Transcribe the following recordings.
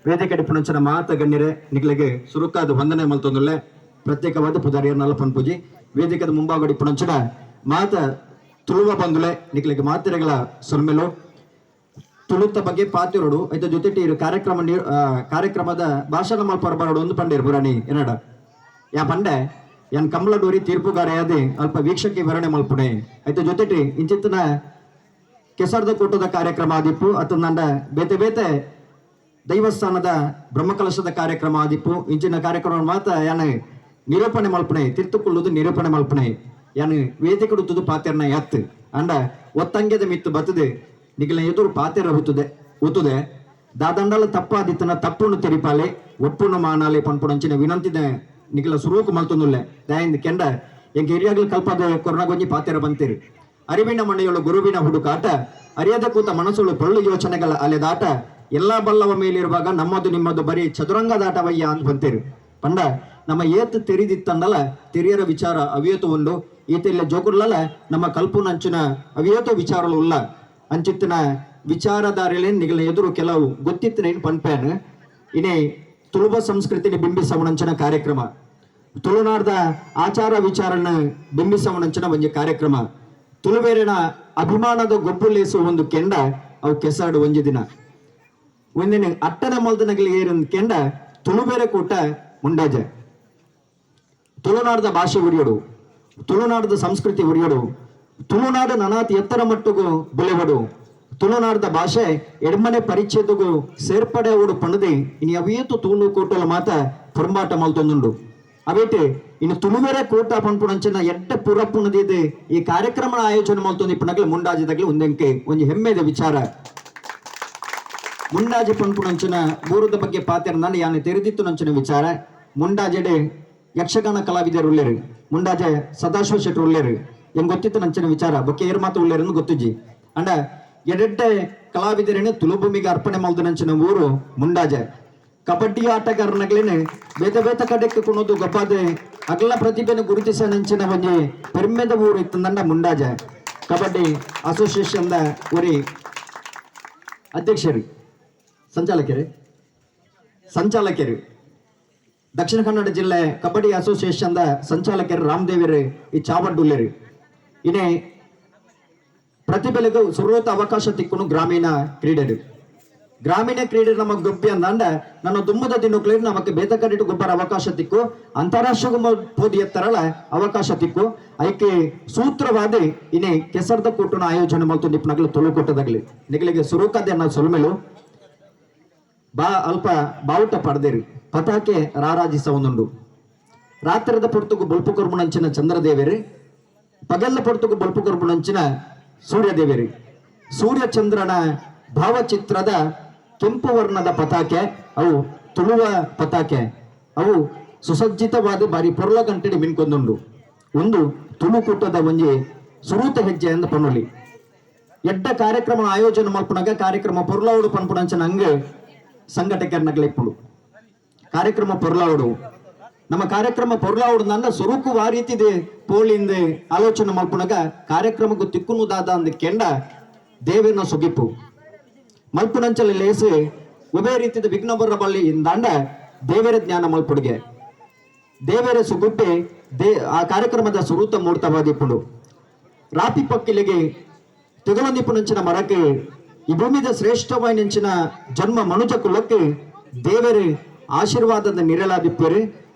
ವೇದಿಕೆ ಡಿಪಣಂಚಿನ ಮಾತ ಗಣ್ಯರೇ ನಿಗಳಿಗೆ ಸುರುಕಾದ ವಂದನೆ ಮಲ್ತೊಂದುಲ್ಲೆ ಪ್ರತ್ಯೇಕವಾದ ಪುದಾರಿಯರ್ ನಲಪನ್ ಪೂಜಿ ವೇದಿಕೆದ ಮುಂಭಾಗ ಡಿಪಣಂಚಿನ ಮಾತ ತುಳುವ ಬಂದುಲೆ ನಿಗಳಿಗೆ ಮಾತಿರೆಗಳ ಸೊಲ್ಮೆಲು ತುಳುತ್ತ ಬಗ್ಗೆ ಪಾತಿರೋಡು ಐತ ಜೊತೆಟಿ ಕಾರ್ಯಕ್ರಮದ ಭಾಷಣ ಮಲ್ಪರಬಾರಡು ಒಂದು ಪಂಡೇರು ಬುರಾಣಿ ಏನಡ ಯಾ ಪಂಡೆ ಯಾನ್ ಕಮಲಡೂರಿ ತೀರ್ಪುಗಾರೆಯಾದೆ ಅಲ್ಪ ವೀಕ್ಷಕಿ ವಿವರಣೆ ಮಲ್ಪುಣೆ ಐತ ಜೊತೆಟಿ ಇಂಚಿತ್ತಿನ ಕೆಸರ್ದ ಕೂಟದ ಕಾರ್ಯಕ್ರಮ ಆದಿಪ್ಪು ಅತ ನಂಡ ಬೇತೆ ಬೇತೆ ದೈವಸ್ಥಾನದ ಬ್ರಹ್ಮಕಲಶದ ಕಾರ್ಯಕ್ರಮ ಆದಿಪ್ಪು ಇಂಚಿನ ಕಾರ್ಯಕ್ರಮ ಮಾತ ಯಾನ ನಿರೂಪಣೆ ಮಲ್ಪನೆ ತಿರ್ತುಕೊಳ್ಳುವುದು ನಿರೂಪಣೆ ಮಲ್ಪನೆ ಯಾನ ವೇದಿಕಡುತ್ತದು ಪಾತೆರ್ನ ಯಾತ್ ಅಂಡ ಒತ್ತಂಗ್ಯದ ಮಿತ್ತು ಬತ್ತದೆ ನಿಖಿಲ ಎದುರು ಪಾತೆರ ಹುತ್ತದೆ ದಾದಂಡಲ ತಪ್ಪಾದಿತ್ತನ ತಪ್ಪುನು ತೆರಿಪಾಲೆ ಒಪ್ಪುನು ಮಾನಾಲೆ ಪನ್ಪುಣಂಚಿನ ವಿನಂತಿದ ನಿಖಿಲ ಸುರೂಕು ಮಲ್ತೊಂದುಲ್ಲೆ ದಯಿಂದ ಕೆಂಡ ಎಂಗೆ ಹಿರಿಯಾಗಲು ಕಲ್ಪದ ಕೊರೋನಾಗೊಂಜಿ ಪಾತೆರ ಬಂತೀರಿ ಅರಿವಿನ ಮನೆಯೊಳು ಗುರುವಿನ ಹುಡುಕಾಟ ಅರಿಯದ ಕೂತ ಮನಸ್ಸುಳು ಪೊಳ್ಳು ಯೋಚನೆಗಳ ಅಲೆದಾಟ ಎಲ್ಲಾ ಬಲ್ಲವ ಮೇಲಿರುವಾಗ ನಮ್ಮದು ನಿಮ್ಮದು ಬರೀ ಚದುರಂಗದಾಟವಯ್ಯ ಅಂತ ಬಂತೀರಿ ಪಂಡ ನಮ್ಮ ಏತ್ ತೆರಿದಿತ್ತಂದಲ್ಲ ತೆರಿಯರ ವಿಚಾರ ಅವಿಯತು ಉಂಡು ಈತೆಲ್ಲ ಜೋಗುರ್ಲಲ್ಲ ನಮ್ಮ ಕಲ್ಪುನಂಚಿನ ಅವಿಯತು ವಿಚಾರಗಳು ಉಲ್ಲ ಅಂಚಿತ್ತಿನ ವಿಚಾರಧಾರೆಲೆ ನಿಗಲ ಎದುರು ಕೆಲವು ಗೊತ್ತಿತ್ತಿನ ಪನ್ಪೇನ್ ಇನೇ ತುಳುವ ಸಂಸ್ಕೃತಿని ಬಿಂಬಿಸವಣಂಚಿನ ಕಾರ್ಯಕ್ರಮ ತುಳುನಾಡ್ದ ಆಚಾರ ವಿಚಾರನ ಬಿಂಬಿಸವಣಂಚಿನ ಒಂದು ಕಾರ್ಯಕ್ರಮ ತುಳುವೇರಿನ ಅಭಿಮಾನದ ಗೊಬ್ಬುಲೇಸು ಒಂದು ಕೆಂಡ ಅವು ಕೆಸಾಡು ಒಂಜಿ ದಿನ ಒಂದಿನ ಅಟ್ಟನ ಮಲ್ದನಗಲಿ ಏರಿನ ಕೆಂಡ ತುಳುಬೇರೆ ಕೂಟ ಮುಂಡಾಜೆ ತುಳುನಾಡದ ಭಾಷೆ ಉರಿಯೋಡು ತುಳುನಾಡದ ಸಂಸ್ಕೃತಿ ಉರಿಯೋಡು ತುಳುನಾಡು ನನಾತಿ ಎತ್ತರ ಮಟ್ಟಗೂ ಬೆಳೆವಡು ತುಳುನಾಡದ ಭಾಷೆ ಎಡ್ಮನೆ ಪರಿಚ್ಛೇದಗೂ ಸೇರ್ಪಡೆ ಅವಡು ಪಣದೆ ಇನ್ನು ಅವಿಯತು ತುಳು ಕೂಟಲ ಮಾತ ಪುರಂಬಾಟ ಮಲ್ತೊಂದುಂಡು ಅವೇಟೆ ಇನ್ನು ತುಳುವೆರೆ ಕೂಟ ಪನ್ಪುಣಂಚಿನ ಎಡ್ಡ ಪುರಪ್ಪುಣದಿದೆ ಈ ಕಾರ್ಯಕ್ರಮ ಆಯೋಜನೆ ಮಲ್ತೊಂದು ಇಪ್ಪನಾಗಲಿ ಮುಂಡಾಜದಾಗಲಿ ಒಂದೆಂಕೆ ಒಂದು ಹೆಮ್ಮೆದ ವಿಚಾರ ಮುಂಡಾಜೆ ಪನ್ಪುಣಂಚಿನ ಮೂರದ ಬಗ್ಗೆ ಪಾತೆರ ನಾನು ಯಾನೆ ತೆರೆದಿತ್ತು ನಂಚಿನ ವಿಚಾರ ಮುಂಡಾಜೆಡೆ ಯಕ್ಷಗಾನ ಕಲಾವಿದರು ಉಳ್ಳೇರು ಮುಂಡಾಜೆ ಸದಾಶಿವ ಶೆಟ್ರು ಉಳ್ಳೇರು ಹೆಂಗ್ ಗೊತ್ತಿತ್ತು ನಂಚಿನ ವಿಚಾರ ಬೊಕ್ಕೆ ಏರ್ ಮಾತು ಉಳ್ಳೇರನ್ನು ಗೊತ್ತುಜಿ ಅಂಡ ಎಡೆಡ್ಡೆ ಕಲಾವಿದರೇನೆ ತುಳುಭೂಮಿಗೆ ಅರ್ಪಣೆ ಮಲ್ದ ನಂಚಿನ ಊರು ಮುಂಡಾಜೆ ಕಬಡ್ಡಿ ಆಟಗಾರನಾಗ್ಲೇನೆ ಬೇತೆ ಬೇತೆ ಕಡೆಕ್ಕೆ ಕುಣೋದು ಗಬ್ಬಾದೆ ಅಗಲ ಪ್ರತಿಭೆನ ಗುರುತಿಸ ನಂಚಿನ ಒಂಜಿ ಪೆರ್ಮೆದ ಊರು ಇತ್ತು ನಂಡ ಮುಂಡಾಜೆ ಕಬಡ್ಡಿ ಅಸೋಸಿಯೇಷನ್ ಊರಿ ಅಧ್ಯಕ್ಷರು ಸಂಚಾಲಕರು ದಕ್ಷಿಣ ಕನ್ನಡ ಜಿಲ್ಲೆ ಕಬಡ್ಡಿ ಅಸೋಸಿಯೇಷನ್ ಸಂಚಾಲಕರು ರಾಮದೇವರು ಈ ಚಾವಡ್ಡುಲ್ಲೇರು ಇನ್ನೇ ಪ್ರತಿಭೆಗೂ ಸುರೋತ ಅವಕಾಶ ತಿಕ್ಕುನು ಗ್ರಾಮೀಣ ಕ್ರೀಡೆಡು ಗ್ರಾಮೀಣ ಕ್ರೀಡೆ ನಮಗ್ ಗೊಬ್ಬಿ ಅಂದ ನನ್ನ ದುಮ್ಮದ ದಿನಕ್ಲೇರು ನಮಗೆ ಬೇತ ಕರೆಟ್ಟು ಗೊಬ್ಬರ ಅವಕಾಶ ತಿಕ್ಕು ಅಂತಾರಾಷ್ಟ್ರೀಯ ಪೋದಿ ಎತ್ತರಳ ಅವಕಾಶ ತಿಕ್ಕು ಐಕೆ ಸೂತ್ರವಾದಿ ಇನ್ನೇ ಕೆಸರ್ದ ಕೂಟನ ಆಯೋಜನೆ ಮಾಡ್ತು ನಿಪ್ನಗಲು ತುಳು ಕೊಟ್ಟದಾಗ್ಲಿ ನಿಗಲಿಗೆ ಸುರುಕದೆ ಅನ್ನೋ ಸೊಲ್ಮೆಲು ಅಲ್ಪ ಬಾವುಟ ಪಡೆದಿರಿ ಪತಾಕೆ ರಾರಾಜಿಸವನುಂಡು ರಾತ್ರದ ಪೊರ್ತುಗು ಬೊಲ್ಪು ಕೊರ್ಬುಣಂಚಿನ ಚಂದ್ರದೇವೇರಿ ಪಗಲ್ಲ ಪೊರ್ತುಗು ಬೊಲ್ಪು ಕೊರ್ಬುಣಂಚಿನ ಸೂರ್ಯದೇವೇರಿ ಸೂರ್ಯಚಂದ್ರನ ಭಾವಚಿತ್ರದ ಕೆಂಪು ವರ್ಣದ ಪತಾಕೆ ಅವು ತುಳುವ ಪತಾಕೆ ಅವು ಸುಸಜ್ಜಿತವಾದ ಬಾರಿ ಪೊರ್ಲ ಗಂಟೆಡಿ ಮಿನ್ಕೊಂದುಂಡು ಒಂದು ತುಳುಕೂಟದ ಒಂಜಿ ಸುರೂತ ಹೆಜ್ಜೆ ಎಂದು ಪನ್ನುಲಿ ಎಡ್ಡ ಕಾರ್ಯಕ್ರಮ ಆಯೋಜನೆ ಮಲ್ಪುನಾಗ ಕಾರ್ಯಕ್ರಮ ಪೊರ್ಲಾವುಡು ಪನ್ಪುಣಂಚನ ಹಂಗೆ ಸಂಘಟಕರ್ನಗಳಿಪ್ಪುಡು ಕಾರ್ಯಕ್ರಮ ಪೊರ್ಲಾವುಡು ನಮ್ಮ ಕಾರ್ಯಕ್ರಮ ಪೊರ್ಲಾವುಡು ನನ್ನ ಸ್ವರೂಪು ಆ ರೀತಿದೆ ಪೋಳಿಂದ ಆಲೋಚನೆ ಮಲ್ಪುನಾಗ ಕಾರ್ಯಕ್ರಮಕ್ಕೂ ತಿಕ್ಕುನುದಾದ ಅಂದ ಕೆಂಡ ದೇವಿನ ಸೊಗಿಪ್ಪು ಮಲ್ಪುನಂಚಲಿ ಲೇಸಿ ಉಭಯ ರೀತಿಯ ವಿಘ್ನ ಬರ್ರ ಬಳ್ಳಿ ಇಂದಾಂಡ ದೇವರ ಜ್ಞಾನ ಮಲ್ಪುಡಿಗೆ ದೇವರ ಸುಗುಪ್ಪೆ ಆ ಕಾರ್ಯಕ್ರಮದ ಸುರೂತ ಮೂರ್ತವಾದಿಪ್ಪುಡು ರಾಪಿ ಪಕ್ಕಿಲಿಗೆ ತೆಗಲೊಂದಿಪ್ಪುನಂಚಿನ ಮರಕ್ಕೆ ಈ ಭೂಮಿದ ಶ್ರೇಷ್ಠವಾಗಿ ನೆಂಚಿನ ಜನ್ಮ ಮನುಜ ಕುಲಕ್ಕೆ ದೇವರ ಆಶೀರ್ವಾದದ ನಿರಲಾದಿಪ್ಪರು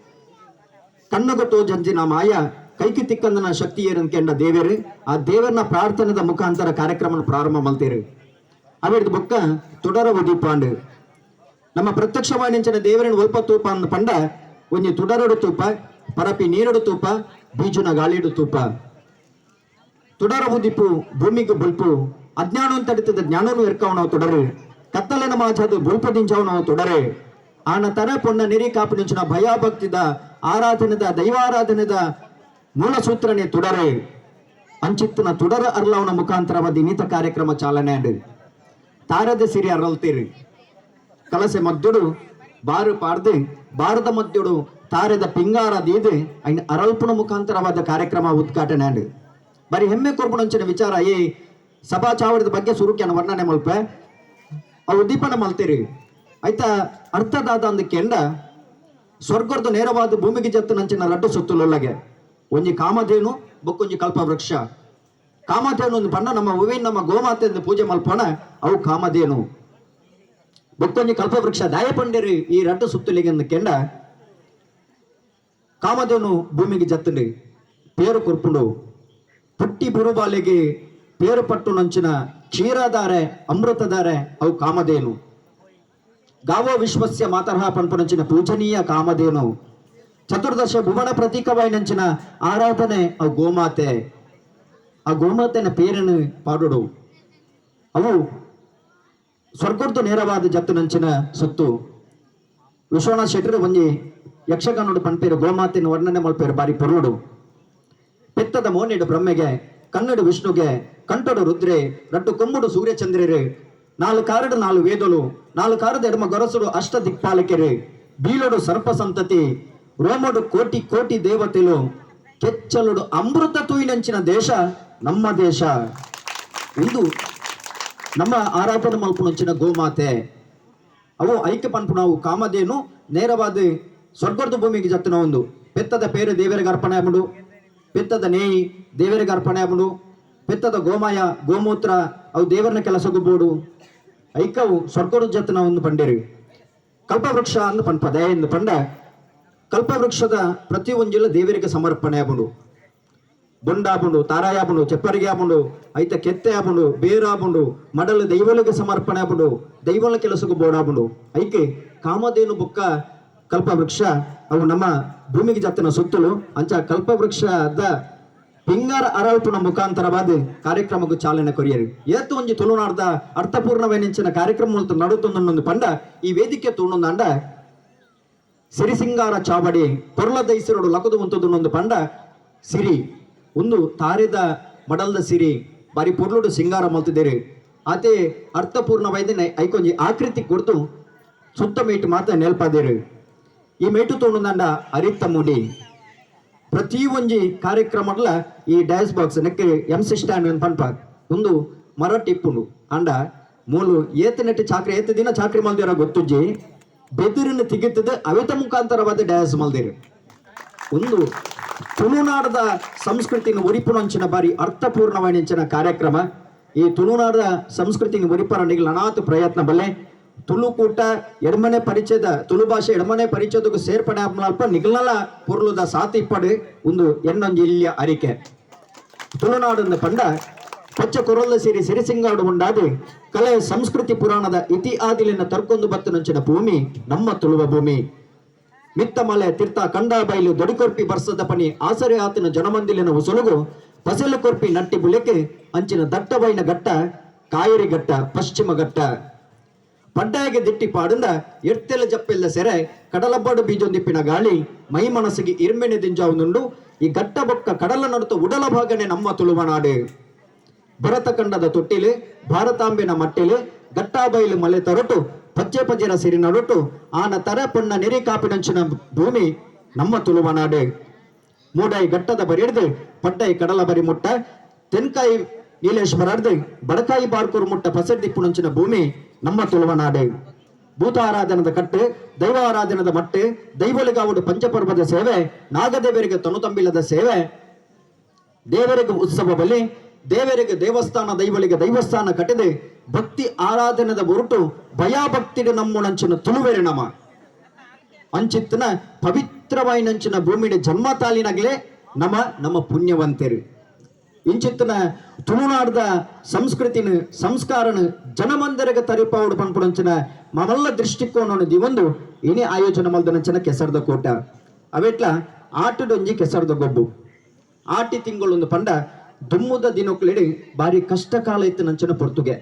ಕಣ್ಣುಗೊಟ್ಟು ಜಂಜಿನ ಮಾಯ ಕೈಕಿ ತಿಕ್ಕಂದನ ಶಕ್ತಿ ಏರಂಕೆಂಡ ದೇವರು ಆ ದೇವರನ ಪ್ರಾರ್ಥನೆದ ಮುಖಾಂತರ ಕಾರ್ಯಕ್ರಮ ಪ್ರಾರಂಭ ಮಲ್ತೀರಿ ಅವಿಡ್ದು ಬೊಕ್ಕ ತುಡರ ಉದೀಪಾಂಡು ನಮ್ಮ ಪ್ರತ್ಯಕ್ಷವಾಗಿ ನೆಂಚಿನ ದೇವರನ್ನು ಒಲ್ಪ ತೂಪ ಅಂದ ಪಂಡ ಒಂಜಿ ತುಡರಡು ತೂಪ ಪರಪಿ ನೀರಡು ತೂಪ ಬೀಜುನ ಗಾಳಿಡು ತೂಪ ತುಡರ ಉದಿಪು ಭೂಮಿಗೆ ಬುಲ್ಪು ಅಜ್ಞಾನ ತಡಿತದ ಜ್ಞಾನನು ಎರ್ಕವನವು ತೊಡರು ಕತ್ತಲನ ಮಾಜದು ಬುಲ್ಪದಿಂಚವನವು ತೊಡರೆ ಆನ ತರ ಪೊನ್ನ ನೆರಿ ಕಾಪು ನಿಂಚಿನ ಭಯಭಕ್ತಿದ ಆರಾಧನೆದ ದೈವಾರಾಧನೆದ ಮೂಲ ಸೂತ್ರನೇ ತುಡರೆ ಅಂಚಿತ್ತಿನ ತುಡರ ಅರ್ಲವನ ಮುಖಾಂತರವಾದ ಇನ್ನಿತ ಕಾರ್ಯಕ್ರಮ ಚಾಲನೆ ಅಂಡು ತಾರದ ಸಿರಿ ಅರಲ್ತೀರಿ ಕಲಸೆ ಮದ್ದುಡು ಬಾರು ಪಾರ್ದು ಬಾರದ ಮದ್ದುಡು ತಾರದ ಪಿಂಗಾರ ದೀದು ಐನ್ ಅರಲ್ಪುನ ಮುಖಾಂತರವಾದ ಕಾರ್ಯಕ್ರಮ ಉದ್ಘಾಟನೆ ಅಂಡು ಬರೀ ಹೆಮ್ಮೆ ಕೊರ್ಪುಣಂಚಿನ ವಿಚಾರ ಈ ಸಭಾ ಚಾವಡದ ಬಗ್ಗೆ ಸುರುಕ್ಯಾನ ವರ್ಣನೆ ಮಲ್ಪೆ ಅವು ಉದ್ದೀಪನ ಮಲ್ತೀರಿ ಐತ ಅರ್ಥದಾದ ಅಂದಕ್ಕೆಂಡ ಸ್ವರ್ಗದ ನೇರವಾದ ಭೂಮಿಗೆ ಜತ್ತು ನಂಚಿನ ಲಡ್ಡು ಸುತ್ತಲೊಳಗೆ ಒಂಜಿ ಕಾಮಧೇನು ಬೊಕ್ಕೊಂಜಿ ಕಲ್ಪವೃಕ್ಷ. ಕಾಮಧೇನು ಒಂದು ಪಂಡ ನಮ್ಮ ಹೂವಿನ ನಮ್ಮ ಗೋಮಾತೆಯಿಂದ ಪೂಜೆ ಮಲ್ಪೋಣ ಅವು ಕಾಮಧೇನು ಬೊಕ್ಕೊಂಜಿ ಕಲ್ಪವೃಕ್ಷ ದಾಯ ಪಂಡೇರಿ ಈ ರಡ್ಡು ಸುತ್ತಲಿಗೆ ಅಂದಕ್ಕೆಂಡ ಕಾಮಧೇನು ಭೂಮಿಗೆ ಜತ್ತಂಡು పేరు కొర్పుండు పుట్టి బురుబాలికి పేరు పట్టు నంచిన క్షీరాధారే అమృతధారే అవు కామధేను గావో విశ్వస్య మాతరహ పన్పునంచిన పూజనీయ కామధేను చతుర్దశ భువన ప్రతీకవైనంచిన ఆరాధನೆ అవు గోమాತೆ ఆ గోమాತೆನ పేరును పాడుడు అవు ಸ್ವರ್ಗದ್ದು ನೇರವಾದ ಜತ್ತು ನಂಚಿನ ಸೊತ್ತು ವಿಶ್ವನಾಥ್ ಶೆಟ್ಟರು ಒಂಜಿ ಯಕ್ಷಗಾನೋಡು ಪನ್ಪೇರು ಗೋಮಾತೆನ ವರ್ಣನೆ ಮಲ್ಪೇರು ಬಾರಿ ಪೊರುಡು ಪೆತ್ತದ ಮೋನೆಡು ಬ್ರಹ್ಮೆಗೆ ಕನ್ನಡು ವಿಷ್ಣುಗೆ ಕಂಠಡು ರುದ್ರೆ ರಟ್ಟು ಕೊಂಬುಡು ಸೂರ್ಯಚಂದ್ರರು ನಾಲ್ಕು ಕಾರಡು ನಾಲ್ಕು ವೇದಲು ನಾಲ್ಕು ಕಾರದ ಎಡಮ ಗೊರಸುಡು ಅಷ್ಟ ದಿಕ್ಪಾಲಕರು ಬೀಲೋಡು ಸರ್ಪ ಸಂತತಿ ರೋಮಡು ಕೋಟಿ ಕೋಟಿ ದೇವತೆಲು ಕೆಚ್ಚಲುಡು ಅಮೃತ ತೂಯಿನಂಚಿನ ದೇಶ ನಮ್ಮ ದೇಶ. ಇದು ನಮ್ಮ ಆರಾಧನೆ ಮಲ್ಪುನಂಚಿನ ಗೋಮಾತೆ ಅವು ಐಕ್ಯ ಪನ್ಪುಣವು ಕಾಮಧೇನು ನೇರವಾದ ಸ್ವರ್ಗದ ಭೂಮಿಗೆ ಜತ್ತನ ಒಂದು ಪೆತ್ತದ ಪೇರು ದೇವರಿಗೆ ಅರ್ಪಣೆ ಆಗ್ಬಿಡು, ಪೆತ್ತದ ನೇಯಿ ದೇವರಿಗೆ ಅರ್ಪಣೆ ಆಗ್ಬಿಡು, ಪೆತ್ತದ ಗೋಮಾಯ ಗೋಮೂತ್ರ ಅವು ದೇವರನ್ನ ಕೆಲಸಗೊಬ್ಬೋಡು ಐಕ್ಯವು ಸ್ವರ್ಗದ ಜತ್ತನ ಒಂದು ಪಂಡೇರಿ. ಕಲ್ಪವೃಕ್ಷ ಅಂದು ಪನ್ಪದ ಎಂದು ಪಂಡ ಕಲ್ಪವೃಕ್ಷದ ಪ್ರತಿ ಒಂಜಿಲ್ಲ ದೇವರಿಗೆ ಸಮರ್ಪಣೆ ಆಗ್ಬಿಡು. ಬೊಂಡಾಬುಂಡು ತಾರಾಯಾಬುಂಡು ಚೆಪ್ಪರಿಗೆ ಆಬುಂಡು ಐತ ಕೆತ್ತೆ ಆಬುಂಡು ಬೇರಾಬುಂಡು ಮಡಲು ದೈವಲಿಗೆ ಸಮರ್ಪಣೆ ಆಬುಂಡು ದೈವಲ ಕೆಲಸಕ್ಕೂ ಬೋಡಾಬುಂಡು ಐಕೆ ಕಾಮಧೇನು ಬೊಕ್ಕ ಕಲ್ಪವೃಕ್ಷ ಅವು ನಮ್ಮ ಭೂಮಿಗೆ ಜತ್ತಿನ ಸುತ್ತಲು ಅಂಚ ಕಲ್ಪವೃಕ್ಷದ ಪಿಂಗಾರ ಅರಳ್ಪುನ ಮುಖಾಂತರವಾದ ಕಾರ್ಯಕ್ರಮಕ್ಕೂ ಚಾಲನೆ ಕೊರಿಯರು ಏತು ಒಂಜಿ ತುಳುನಾಡದ ಅರ್ಥಪೂರ್ಣವೆನಿಂಚಿನ ಕಾರ್ಯಕ್ರಮ ನಡುತ್ತೊಂದೊಂದು ಪಂಡ ಈ ವೇದಿಕೆ ತುಳುನೊಂದಂಡ ಸಿರಿಸಿಂಗಾರ ಚಾವಡಿ ಪೊರ್ಲ ದೈಸಿರೋಡು ಲಕದು ಉಂತದೊಂದು ಪಂಡ ಸಿರಿ ಒಂದು ತಾರೆದ ಮಡಲ್ದ ಸಿರಿ ಬಾರಿ ಪೊರ್ಲುಡು ಸಿಂಗಾರ ಮಲ್ತಿದ್ದೇರಿ ಆತೆ ಅರ್ಥಪೂರ್ಣವಾದ ಐಕೊಂಜಿ ಆಕೃತಿ ಕೊಡ್ತು ಸುತ್ತ ಮೇಟು ಮಾತ್ರ ನೆಲ್ಪಾದೇರು ಈ ಮೇಟು ತೋಣದಂಡ ಅರಿತ ಮೂಡಿ ಪ್ರತಿ ಒಂಜಿ ಕಾರ್ಯಕ್ರಮಡ್ಲ ಈ ಡ್ಯಾನ್ಸ್ ಬಾಕ್ಸ್ ನೆಕ್ಕೆ ಎಂಸಿ ಸ್ಟ್ಯಾಂಡ್ ಪನ್ಪ ಒಂದು ಮರ ಟಿಪ್ಪುಂಡು ಅಂಡ ಮೂಲು ಏತ ನೆಟ್ಟು ಚಾಕ್ರಿ ಏತ ದಿನ ಚಾಕ್ರಿ ಮಲ್ದಿರ ಗೊತ್ತುಜ್ಜಿ ಬೆದಿರಿನ ತೆಗಿತದ ಅವಿತ ಮುಖಾಂತರವಾದ ಡ್ಯಾನ್ಸ್ ಮಲ್ದಿರು ಒಂದು ತುಳುನಾಡದ ಸಂಸ್ಕೃತಿನ ಒರಿಪುನಂಚಿನ ಬಾರಿ ಅರ್ಥಪೂರ್ಣವಾಣಿಂಚಿನ ಕಾರ್ಯಕ್ರಮ ಈ ತುಳುನಾಡದ ಸಂಸ್ಕೃತಿನ ಒರಿಪರಣಿಗೆ ಲನಾತು ಪ್ರಯತ್ನ ಬಲ್ಲೆ ತುಳುಕೂಟ ಎಡಮನೆ ಪರಿಚಯದ ತುಳು ಭಾಷೆ ಎಡಮನೆ ಪರಿಚಯದಕ್ಕೂ ಸೇರ್ಪಡೆ ಅಲ್ಪ ನಿಗಲಲ ಪೊರ್ಲುದ ಸಾತಿಪ್ಪಡು ಒಂದು ಎನ್ನೊಂದು ಇಲ್ಲಿಯ ಅರಿಕೆ ತುಳುನಾಡನ್ನು ಪಂಡ ಪಚ್ಚ ಕೊರಲ್ಲ ಸಿರಿ ಸಿರಿಸಿಂಗಾಡು ಉಂಡಾದು ಕಲೆ ಸಂಸ್ಕೃತಿ ಪುರಾಣದ ಇತಿ ಆದಿಲಿನ ತರ್ಕೊಂದು ಬತ್ತನಂಚಿನ ಭೂಮಿ ನಮ್ಮ ತುಳುವ ಭೂಮಿ ಮಿತ್ತ ಮಲೆ ತೀರ್ಥ ಕಂಡ ಬೈಲು ದೊಡಿಕೊರ್ಪಿ ಬರ್ಸದ ಪನಿ ಆಸರೆ ಆತನ ಜನಮಂದಿಲಿನ ಉಸುಲುಗು ಪಸಲು ಕೊರ್ಪಿ ನಟ್ಟಿ ಬುಲೆಕೆ ಅಂಚಿನ ದಟ್ಟ ಬೈನ ಘಟ್ಟ ಕಾಯರಿ ಘಟ್ಟ ಪಶ್ಚಿಮ ಘಟ್ಟ ಪಡ್ಡಾಯಿಗೆ ದಿಟ್ಟಿ ಪಾಡಿಂದ ಎಡ್ತೆಲ ಜಪ್ಪೆಲ್ಲ ಸೆರೆ ಕಡಲಬ್ಬಾಡು ಬೀಜೊಂದಿಪ್ಪಿನ ಗಾಳಿ ಮೈ ಮನಸ್ಸಿಗೆ ಇರ್ಮೆನೆ ದಿಂಜಾವುನುಂಡು ಈ ಘಟ್ಟ ಬೊಕ್ಕ ಕಡಲ ನಡುತ್ತ ಉಡಲ ಭಾಗನೆ ನಮ್ಮ ತುಳುವನಾಡು ಭರತ ಕಂಡದ ತೊಟ್ಟಿಲು ಭಾರತಾಂಬೆನ ಮಟ್ಟಿಲು ಘಟ್ಟಾಬೈಲು ಮಲೆ ತೊರಟು ಪಚ್ಚೆ ಪಜರ ಸಿರಿ ನಡುಟು ಆನ ತರ ಪೊನ್ನ ನೆರೆ ಕಾಪಿನಂಚಿನ ಭೂಮಿ ನಮ್ಮ ತುಳುವನಾಡು ಮೂಡಾಯಿ ಘಟ್ಟದ ಬರಿಡ್ದು ಪಡ್ಡಾಯಿ ಕಡಲ ಬರಿ ಮುಟ್ಟ ತೆನ್ಕಾಯಿ ನೀಲೇಶ್ವರರ್ದು ಬಡಕಾಯಿ ಬಾರ್ಕೂರು ಮುಟ್ಟ ಪಸರ್ದಿಪ್ಪುನಂಚಿನ ಭೂಮಿ ನಮ್ಮ ತುಳುವನಾಡು ಭೂತ ಆರಾಧನದ ಕಟ್ಟು ದೈವ ಆರಾಧನದ ಮಟ್ಟು ದೈವಲಿಗಾವುಡು ಪಂಚಪರ್ವದ ಸೇವೆ ನಾಗದೇವರಿಗೆ ತನುತಂಬಿಲದ ಸೇವೆ ದೇವರಿಗೆ ಉತ್ಸವ ಬಲಿ ದೇವರಿಗೆ ದೇವಸ್ಥಾನ ದೈವಲಿಗೆ ದೈವಸ್ಥಾನ ಕಟ್ಟಿದೆ ಭಕ್ತಿ ಆರಾಧನದ ಹೊರಟು ಭಯಭಕ್ತಿಡು ನಮ್ಮುನಂಚಿನ ತುಳುವೆರೆ ನಮ ಅಂಚಿತ್ತನ ಪವಿತ್ರವಾಯಿನಂಚಿನ ಭೂಮಿಯ ಜನ್ಮ ತಾಲಿನಾಗಲೇ ನಮ್ಮ ಪುಣ್ಯವಂತರು ಇಂಚಿತ್ತನ ತುಳುನಾಡದ ಸಂಸ್ಕೃತಿನ ಸಂಸ್ಕಾರನ ಜನಮಂದಿರಗ ತರಿಪಾವುಡು ಪನ್ಪುನಂಚಿನ ಮಮಲ್ಲ ದೃಷ್ಟಿಕೋನ ದಿವಂದು ಇನಿ ಆಯೋಜನೆ ಮಲ್ದನಂಚಿನ ಕೆಸರದ ಕೋಟ ಅವೆಟ್ಲ ಆಟದೊಂಜಿ ಕೆಸರದ ಗೊಬ್ಬು ಆಟಿ ತಿಂಗಳೊಂದು ಪಂಡ ದುಮ್ಮುದ ದಿನಕ್ಲಿಡಿ ಬಾರಿ ಕಷ್ಟ ಕಾಲ ಇತ್ತು ನಂಚಿನ ಪೊರ್ತುಗೆ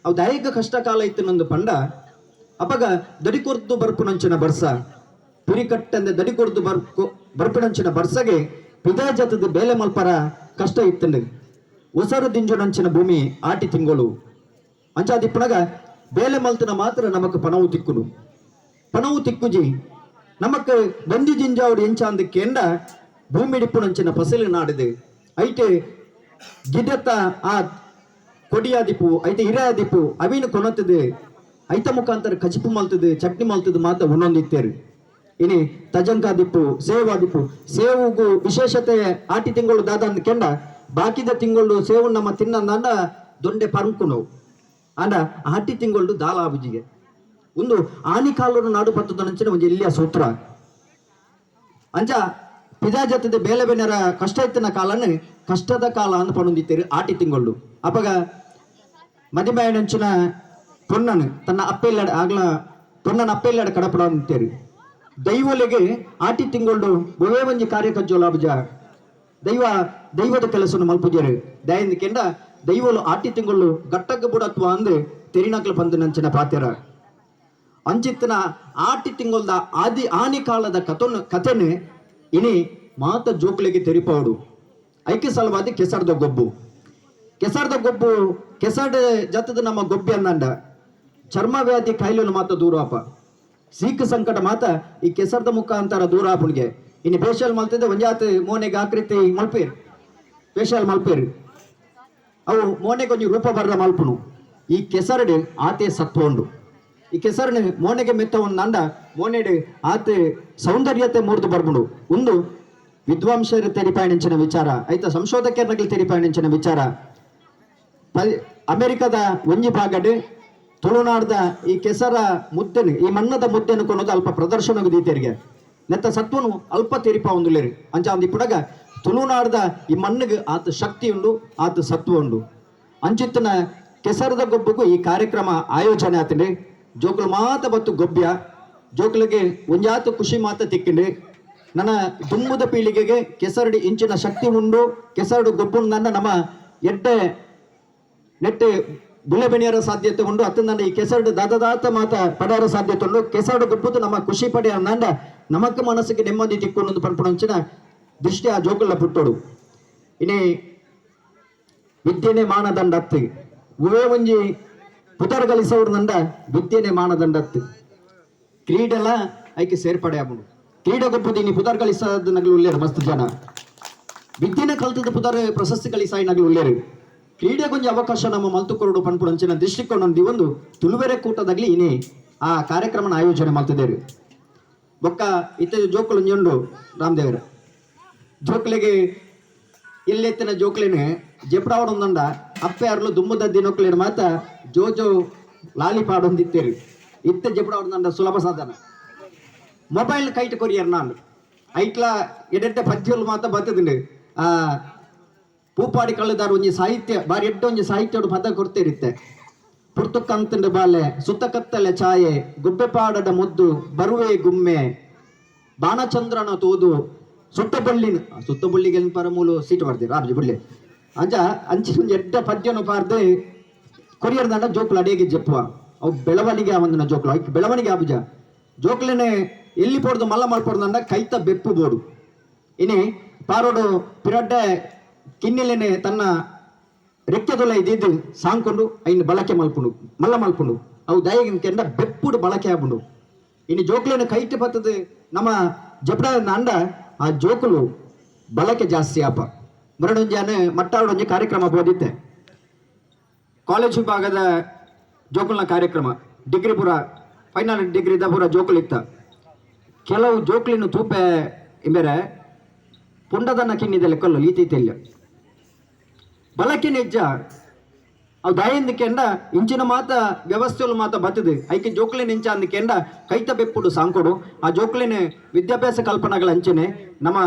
ಅವು ದೈಹಿಕ ಕಷ್ಟ ಕಾಲ ಇತ್ತು ನಂದು ಪಂಡ ಅಪಗ ದಡಿಕೊರ್ದು ಬರ್ಪುನಂಚಿನ ಬರ್ಸ ಪುರಿಕಟ್ಟಂದೆ ದಡಿಕೊರ್ದು ಬರ್ಪುನಂಚಿನ ಬರ್ಸಗೆ ಪಿದಾ ಜತದ ಬೇಲೆ ಮಲ್ಪರ ಕಷ್ಟ ಇತ್ತಂದು ಉಸರು ದಿಂಜುನಂಚಿನ ಭೂಮಿ ಆಟಿ ತಿಂಗಳು ಅಂಚಾದಿಪ್ಪನಗ ಬೇಲೆ ಮಲ್ತನ ಮಾತ್ರ ನಮಕ್ ಪಣವು ತಿಕ್ಕುನು ಪಣವು ತಿಕ್ಕುಜಿ ನಮಕ್ ಬಂದಿ ಜಿಂಜಾವುಡು ಎಂಚ ಅಂದಕ್ಕೆಂಡ ಭೂಮಿ ಡಿಪ್ಪುನಂಚಿನ ಫಸಲು ನಾಡಿದೆ ಐಟೆ ಗಿಡತ್ತ ಆ ಕೊಡಿಯಾದಿಪ್ಪು ಐತೆ ಹಿರಿಯಾದಿಪ್ಪು ಅವಿನ ಕೊನತದೆ ಐತ ಮುಖಾಂತರ ಕಜಿಪು ಮಲ್ತದ್ದು ಚಟ್ನಿ ಮಲ್ತದ್ದು ಮಾತ ಒಂದೊಂದಿತ್ತೇರು ಇನಿ ತಜಂಕ ದಿಪ್ಪು ಸೇವು ಸೇವುಗೂ ವಿಶೇಷತೆ ಆಟಿ ತಿಂಗಳು ದಾದ ಅಂದ್ ಕೆಂಡ ಬಾಕಿದ ತಿಂಗಳು ಸೇವು ನಮ್ಮ ತಿನ್ನಂದ ದೊಂಡೆ ಪರಂಕುನವು ಅಂಡ ಆಟಿ ತಿಂಗಳು ದಾಲ ಆಬುಜಿಗೆ ಒಂದು ಆನಿ ಕಾಲೂರು ನಾಡು ಪತ್ತದ ನಂಚಿನ ಒಂದು ಇಲ್ಲಿಯ ಸೂತ್ರ ಅಂಚ ಪಿದಾಜತ್ತದ ಬೇಲೆ ಬೆನ್ನರ ಕಷ್ಟ ಇತ್ತಿನ ಕಾಲನ ಕಷ್ಟದ ಕಾಲ ಅಂತ ಪಣೊಂದಿತ್ತೇರು ಆಟಿ ತಿಂಗಳು ಅಪಗ ಮದಿಬಾಯ ನಂಚಿನ ಪೊನ್ನನು ತನ್ನ ಅಪ್ಪೆಲ್ಲ ಆಗ್ಲ ಪೊನ್ನನ ಅಪ್ಪೆಲ್ಲ ಕಡಪಡ ಅಂತೇರು ದೈವಲೆಗೆ ಆಟಿ ತಿಂಗಳು ಒವೇ ಒಂಜಿ ಕಾರ್ಯ ಕಜ್ಜೋಲಾಬುಜ ದೈವದ ಕೆಲಸವನ್ನು ಮಲ್ಪುಜರು ದಯಿಂದ ಕೆಂಡ ದೈವಲು ಆಟಿ ತಿಂಗಳು ಗಟ್ಟಗ ಬುಡತ್ವ ಅಂದು ತೆರಿನಕ್ಲ ಪಂದು ನಂಚಿನ ಪಾತ್ಯರ ಅಂಚಿತ್ತಿನ ಆಟಿ ತಿಂಗಳದ ಆನಿ ಕಾಲದ ಕಥೆನು ಇನಿ ಮಾತ ಜೋಕ್ಲಿಗೆ ತೆರಿಪವಡು ಐಕ್ಯ ಸಲವಾದಿ ಕೆಸರ್ದ ಗೊಬ್ಬು ಕೆಸರ್ದ ಜತದ ನಮ್ಮ ಗೊಬ್ಬಿ ಅನ್ನಂಡ ಚರ್ಮ ವ್ಯಾಧಿ ಕಾಯಿಲೆನು ಮಾತ ದೂರಾಪ ಸೀಕ್ ಸಂಕಟ ಮಾತ ಈ ಕೆಸರ್ದ ಮುಖಾಂತರ ದೂರಾಪುನಿಗೆ ಇನ್ನು ಫೇಶಿಯಲ್ ಮಲ್ತಿದ್ದೆ ಒಂಜಾತ್ ಮೋನೆಗೆ ಆಕೃತಿ ಮಲ್ಪೇರು ಫೇಶಿಯಲ್ ಮಲ್ಪೇರು ಅವು ಮೋನೆಗೆ ಒಂಜಿ ರೂಪ ಬರ್ದ ಮಲ್ಪುನು ಈ ಕೆಸರಡು ಆತೆ ಸತ್ವ ಉಂಡು ಈ ಕೆಸರನ್ನು ಮೋನೆಗೆ ಮೆತ್ತ ಒಂದು ಅಂಡ ಮೋನೆಡು ಆತೆ ಸೌಂದರ್ಯತೆ ಮೂರ್ದು ಬರ್ಬುಂಡು ಒಂದು ವಿದ್ವಾಂಸರು ತೆರಿಪಾಯಣಿಂಚಿನ ವಿಚಾರ ಐತ ಸಂಶೋಧಕರಿಗೆ ತೆರಿಪಾಯಣಿಂಚಿನ ವಿಚಾರ ಅಮೆರಿಕದ ಒಂಜಿ ಭಾಗಡು ತುಳುನಾಡ್ದ ಈ ಕೆಸರ ಮುದ್ದೆನು ಈ ಮಣ್ಣದ ಮುದ್ದೆನು ಕೊನೋದು ಅಲ್ಪ ಪ್ರದರ್ಶನ ದೀತೆರಿಗೆ ನೆತ್ತ ಸತ್ವನು ಅಲ್ಪ ತೆರಿಪ ಒಂದುಲೇರು ಅಂಚ ಅಂದ್ ಇಪ್ಪಡಗ ತುಳುನಾಡ್ದ ಈ ಮಣ್ಣಿಗೆ ಆತ ಶಕ್ತಿ ಉಂಡು ಆತ ಸತ್ವ ಉಂಡು ಅಂಚಿತ್ತಿನ ಕೆಸರದ ಗೊಬ್ಬಗೂ ಈ ಕಾರ್ಯಕ್ರಮ ಆಯೋಜನೆ ಆತಂಡ್ರಿ ಜೋಕುಲು ಮಾತ ಬತ್ತು ಗೊಬ್ಬ್ಯ ಜೋಕುಲಿಗೆ ಒಂಜಾತು ಖುಷಿ ಮಾತ ತಿಕ್ಕಿಂಡ್ರಿ ನನ್ನ ದುಮ್ಮುದ ಪೀಳಿಗೆಗೆ ಕೆಸರಡಿ ಇಂಚಿನ ಶಕ್ತಿ ಉಂಡು ಕೆಸರಡು ಗೊಬ್ಬು ನನ್ನ ನಮ್ಮ ಎಡ್ಡೆ ನೆಟ್ಟೆ ಬುಲೆ ಬೆಣಿಯರ ಸಾಧ್ಯತೆ ಉಂಡು ಅತ್ತಂದ ಈ ಕೆಸರಡು ದಾದಾತ ಮಾತ ಪಡೆಯರ ಸಾಧ್ಯತೆ ಉಂಡು ಕೆಸರಡು ಗೊಬ್ಬುದು ನಮ್ಮ ಖುಷಿ ಪಡೆಯ ಅಂದ ನಮಕ್ ಮನಸ್ಸಿಗೆ ನೆಮ್ಮದಿ ತಿಕ್ಕೊಂಡು ಪಂಪುಣಂಚಿನ ದೃಷ್ಟಿ ಆ ಜೋಕುಲ ಪುಟ್ಟೋಡು ಇನಿ ವಿದ್ಯೆನೆ ಮಾನದಂಡ ಅತ್ತು ಉವೇ ಒಂಜಿ ಪುತರ್ ಗಳಿಸೋರು ನಂಡ ವಿದ್ಯೆನೆ ಮಾನದಂಡ ಅತ್ತು ಕ್ರೀಡೆಲ್ಲ ಐಕೆ ಸೇರ್ಪಡೆ ಆಗ್ಬಿಡು ಕ್ರೀಡೆ ಗೊಬ್ಬುದು ಇನಿ ಪುತರ್ ಗಳಿಸೋದು ನಗಲು ಉಳ್ಳೇರು ಮಸ್ತ್ ಜನ ವಿದ್ಯೆನೆ ಕಲ್ತದ ಪುತರ್ ಪ್ರಶಸ್ತಿ ಗಳಿಸಾಯಿ ನಗಲು ಉಳ್ಳೇರು ಕ್ರೀಡೆ ಕೊಂಚ ಅವಕಾಶ ನಮ್ಮ ಮಲ್ತುಕೊರಡು ಪನ್ಪುಡಂಚಿನ ದೃಷ್ಟಿಕೋನ ಒಂದು ತುಳುವೆರೆ ಕೂಟದಾಗ್ಲಿ ಇನಿ ಆ ಕಾರ್ಯಕ್ರಮನ ಆಯೋಜನೆ ಮಾಡ್ತಿದ್ದೇವೆ ಬೊಕ್ಕ ಇತ್ತ ಜೋಕುಲು ಉಂಡು ರಾಮದೇವರ ಜೋಕ್ಲೆಗೆ ಇಲ್ಲೆತ್ತಿನ ಜೋಕ್ಲೆನೆ ಜೆಪ್ಡಾವಡೊಂದಂಡ ಅಪ್ಪೆ ಅರ್ಲು ದುಮ್ಮದ ದಿನೋಕ್ಲೇನು ಮಾತ ಜೋಜೋ ಲಾಲಿ ಪಾಡೊಂದಿತ್ತೇರು ಇತ್ತ ಜೆಪ್ಡಾವಡೊಂದಂಡ ಸುಲಭ ಸಾಧನ ಮೊಬೈಲ್ ಕೈಟ್ ಕೊರಿಯರ್ ನಾನು ಐಟ್ಲ ಎಡೆಡ್ಡೆ ಪದ್ಯಲು ಮಾತ ಬರ್ತದಿಂಡು ಆ ಪೂಪಾಡಿ ಕಳ್ಳದಾರ ಒಂಜಿ ಸಾಹಿತ್ಯ ಬಾರಿ ಎಡ್ಡ ಒಂಜಿ ಸಾಹಿತ್ಯ ಪದ ಕೊಡ್ತಿರುತ್ತೆ ಪುರ್ತುಕಂತಂಡ ಬಾಲೆ ಸುತ್ತಕತ್ತಲೆ ಛಾಯೆ ಗುಬ್ಬೆಪಾಡದ ಮುದ್ದು ಬರುವೆ ಗುಮ್ಮೆ ಬಾಣಚಂದ್ರನ ತೋದು ಸುತ್ತಬಳ್ಳಿಗೆ ಪರಮೂಲು ಸೀಟು ಬರ್ತೀರಿ ರಾಜ ಬುಳ್ಳಿ ಅಂಚ ಅಂಚಿ ಒಂಜಿ ಎಡ್ಡ ಪದ್ಯನು ಪಾರ್ದು ಕೊರಿಯರ್ ದಂಡ ಜೋಕ್ಲು ಅಡಿಗೆ ಜಪ್ಪುವ ಅವು ಬೆಳವಣಿಗೆ ಆವಂದನ ಜೋಕ್ಲು ಅವು ಬೆಳವಣಿಗೆ ಆಬುಜ ಜೋಕ್ಲೆನೆ ಎಲ್ಲಿ ಪೋಡ್ದು ಮಲ್ಲ ಮಾಡ್ಪೋಡ್ದಂಡ ಕೈತ ಬೆಪ್ಪು ಬೋಡು ಇನಿ ಪಾರೋಡು ಪಿರಡ್ಡೆ ಕಿನ್ನಿಲೆನೆ ತನ್ನ ರೆಕ್ಕೆದೊಲ ಇದ್ದಿದ್ದು ಸಾಂಕೊಂಡು ಐನ್ ಬಳಕೆ ಮಲ್ಲ ಮಲ್ಪುಂಡು ಅವು ದಯಗಿನ ಕೆಂಡ ಬೆಪ್ಪುಡು ಬಳಕೆ ಆಗ್ಬಿಡು ಇನ್ನು ಜೋಕ್ಲೇನ ಕೈಟ್ ಬರ್ತದೆ ನಮ್ಮ ಜಪಡ ಅಂಡ ಆ ಜೋಕುಲು ಬಳಕೆ ಜಾಸ್ತಿ ಆಪ ಮರಡೊಂಜಾನೆ ಮಟ್ಟಾವಡೊಂಜಿ ಕಾರ್ಯಕ್ರಮ ಬೋದಿತ್ತೆ ಕಾಲೇಜ್ ವಿಭಾಗದ ಜೋಕುಲ್ನ ಕಾರ್ಯಕ್ರಮ ಡಿಗ್ರಿ ಪೂರ ಫೈನಲ್ ಡಿಗ್ರಿದ ಪೂರ ಜೋಕುಲಿತ್ತ ಕೆಲವು ಜೋಕ್ಲಿನ ತೂಪೆ ಇಂಬೇರೆ ಪುಂಡದನ್ನ ಕಿನ್ನಿದೆ ಲೆಕ್ಕಲ್ಲು ಲೀತಿಲ್ಲ ಬಳಕೆ ನಿಜ ಅವು ದಯಿಂದ ಕೆಂಡ ಇಂಚಿನ ಮಾತ ವ್ಯವಸ್ಥೆಲು ಮಾತ ಬತ್ತದು ಐಕೆ ಜೋಕ್ಲಿನ ಇಂಚ ಅಂದ ಕೆಂಡ ಕೈತ ಬೆಪ್ಪುಡು ಸಾಂಕೊಡು ಆ ಜೋಕ್ಲಿನ ವಿದ್ಯಾಭ್ಯಾಸ ಕಲ್ಪನೆಗಳ ಅಂಚನೆ ನಮ್ಮ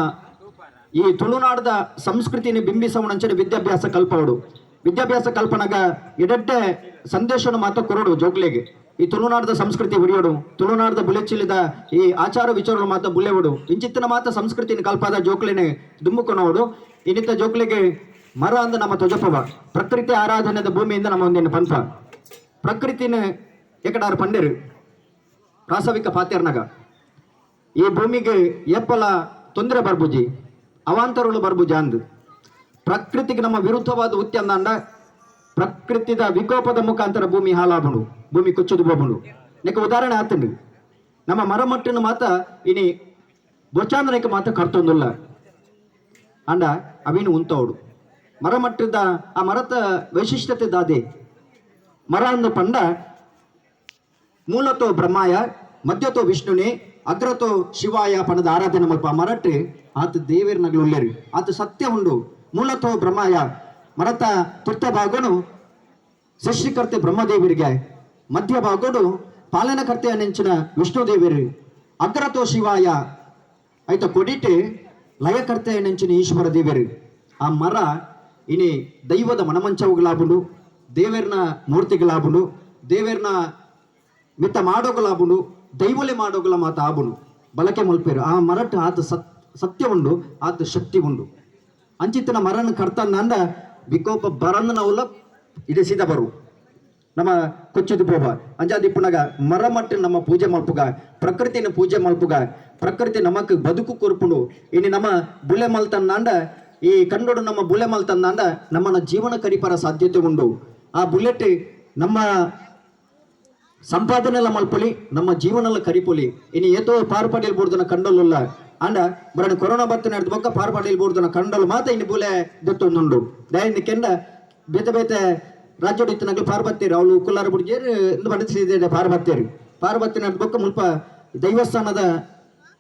ಈ ತುಳುನಾಡದ ಸಂಸ್ಕೃತಿನ ಬಿಂಬಿಸವಣ ಅಂಚನೆ ವಿದ್ಯಾಭ್ಯಾಸ ಕಲ್ಪನಾಗ ಎಡಡ್ಡೆ ಸಂದೇಶನ ಮಾತ ಕೊರಡು ಜೋಕ್ಲೆಗೆ ಈ ತುಳುನಾಡದ ಸಂಸ್ಕೃತಿ ಉರಿಯೋಡು ತುಳುನಾಡದ ಬುಲೆಚ್ಚಿಲಿದ ಈ ಆಚಾರ ವಿಚಾರಗಳು ಮಾತ ಬುಲ್ಲೆವಡು ಇಂಚಿತ್ತಿನ ಮಾತ ಸಂಸ್ಕೃತಿನ ಕಲ್ಪದ ಜೋಕ್ಲಿನ ದುಮ್ಮುಕೊನೋಡು ಇನ್ನಿತ್ತ ಜೋಕ್ಲಿಗೆ ಮರ ಅಂದ ನಮ್ಮ ತೊಜಪವ ಪ್ರಕೃತಿ ಆರಾಧನೆದ ಭೂಮಿಯಿಂದ ನಮ್ಮ ಒಂದೇನು ಪಂಥ ಪ್ರಕೃತಿನ ಏಕಡಾರು ಪಂಡೇರು ಪ್ರಾಸವಿಕ ಪಾತ್ಯರ್ನಾಗ ಈ ಭೂಮಿಗೆ ಎಪ್ಪಲ ತೊಂದರೆ ಬರ್ಬುಜಿ ಅವಾಂತರಗಳು ಬರ್ಬುಜ ಅಂದು ಪ್ರಕೃತಿಗೆ ನಮ್ಮ ವಿರುದ್ಧವಾದ ಉತ್ತಿ ಅಂದಾಂಡ ಪ್ರಕೃತಿದ ವಿಕೋಪದ ಮುಖಾಂತರ ಭೂಮಿ ಹಾಳಾಬುಂಡು ಭೂಮಿ ಕುಚ್ಚುದು ಬೋಬುಂಡು ನೆಕ್ಕ ಉದಾಹರಣೆ ಆತಂಡು ನಮ್ಮ ಮರಮಟ್ಟಿನ ಮಾತ ಇನಿ ಬೊಚಾಂದ್ರಕ್ಕೆ ಮಾತ ಕರ್ತೊಂದುಲ್ಲ ಅಂಡ ಅವಿನು ಉಂತೋಡು ಮರಮಟ್ಟದ ಆ ಮರದ ವೈಶಿಷ್ಟ್ಯತೆ ದಾದೆ ಮರ ಅಂದ ಪಂಡ ಮೂಲತೋ ಬ್ರಹ್ಮಾಯ ಮಧ್ಯತೋ ವಿಷ್ಣುನೇ ಅಗ್ರತೋ ಶಿವಾಯ ಪಣದ ಆರಾಧನೆ ಮಲ್ಪ ಮರಟ್ ಆತ ದೇವೇರ್ ನಗಲು ಉಳ್ಳೇರಿ ಆತ ಸತ್ಯ ಉಂಡು ಮೂಲತೋ ಬ್ರಹ್ಮಾಯ ಮರತ ತುರ್ತ ಭಾಗನು ಸೃಷ್ಟಿಕರ್ತೆ ಬ್ರಹ್ಮದೇವರಿಗೆ ಮಧ್ಯ ಭಾಗಡು ಪಾಲನಕರ್ತೆಯ ನೆಂಚಿನ ವಿಷ್ಣುದೇವರಿ ಅಗ್ರತೋ ಶಿವಾಯ ಆಯ್ತ ಕೊಡಿಟ್ಟು ಲಯಕರ್ತೆಯ ನೆಂಚಿನ ಈಶ್ವರ ದೇವರಿ ಆ ಮರ ಇನಿ ದೈವದ ಮನಮಂಚವುಗಳಾಬುಂಡು ದೇವೇರ್ನ ಮೂರ್ತಿಗಳಾಬುಂಡು ದೇವೇರ್ನ ಮಿತ್ತ ಮಾಡೋಗಳಾಬುಂಡು ದೈವಲೆ ಮಾಡೋಗಳ ಮಾತ ಆಬುಂಡು ಬಲಕೆ ಮಲ್ಪೇರು ಆ ಮರಟ್ ಆತ ಸತ್ಯ ಉಂಡು ಆತ ಶಕ್ತಿ ಉಂಡು ಅಂಚಿತ್ತಿನ ಮರನ ಕರ್ತಂದ ಅಂದ ವಿಕೋಪ ಬರಂದನವುಲ ಇದೇ ಸೀದಾ ಬರು ನಮ್ಮ ಕೊಚ್ಚಿದು ಪೋಬ ಅಂಜಾದಿಪ್ಪುನಾಗ ಮರ ಮಟ್ಟ ನಮ್ಮ ಪೂಜೆ ಮಲ್ಪುಗ ಪ್ರಕೃತಿನ ಪೂಜೆ ಮಲ್ಪುಗ ಪ್ರಕೃತಿ ನಮಕ್ ಬದುಕು ಕೊರ್ಪುಂಡು ಇನ್ನು ನಮ್ಮ ಬುಲೆ ಮಲ್ತಂದ ಈ ಕಂಡೋಡು ನಮ್ಮ ಬುಲೆ ಮಲ್ತಂದ ನಮ್ಮನ್ನ ಜೀವನ ಕರಿಪರ ಸಾಧ್ಯತೆ ಉಂಡು ಆ ಬುಲೆಟ್ ನಮ್ಮ ಸಂಪಾದನೆಲ್ಲ ಮಲ್ಪೊಲಿ ನಮ್ಮ ಜೀವನಲ್ಲ ಕರಿಪೊಲಿ ಇನ್ನು ಏತೋ ಪಾರ್ಪಡಿಲ್ ಬೋರ್ದನ ಕಂಡೋಲ್ಲ ಅಂಡ ಬರಣ ಕೊರೋನಾ ಬತ್ತನ ಹಿಡಿದ ಬೊಕ್ಕ ಪಾರ್ಪಡಿಲ್ ಬೋರ್ದನ ಕಂಡೋಲು ಮಾತ ಇನ್ನು ಬುಲೆ ದೊತ್ತೊಂದುಂಡು ದಯಂದು ಕೆಂಡ ಬೇತೆ ಬೇತೆ ರಾಜ್ಯೋಡಿತ್ತಿನಾಗಲು ಪಾರ್ಬತ್ತೇರಿ ಅವಳು ಕುಲ್ಲಾರ ಬುಡ್ಜೇರಿ ಎಂದು ಬಡಿಸಿದೆ ಪಾರ್ಬತ್ತಿನ ಬೊಕ್ಕ ಮುಲ್ಪ ದೈವಸ್ಥಾನದ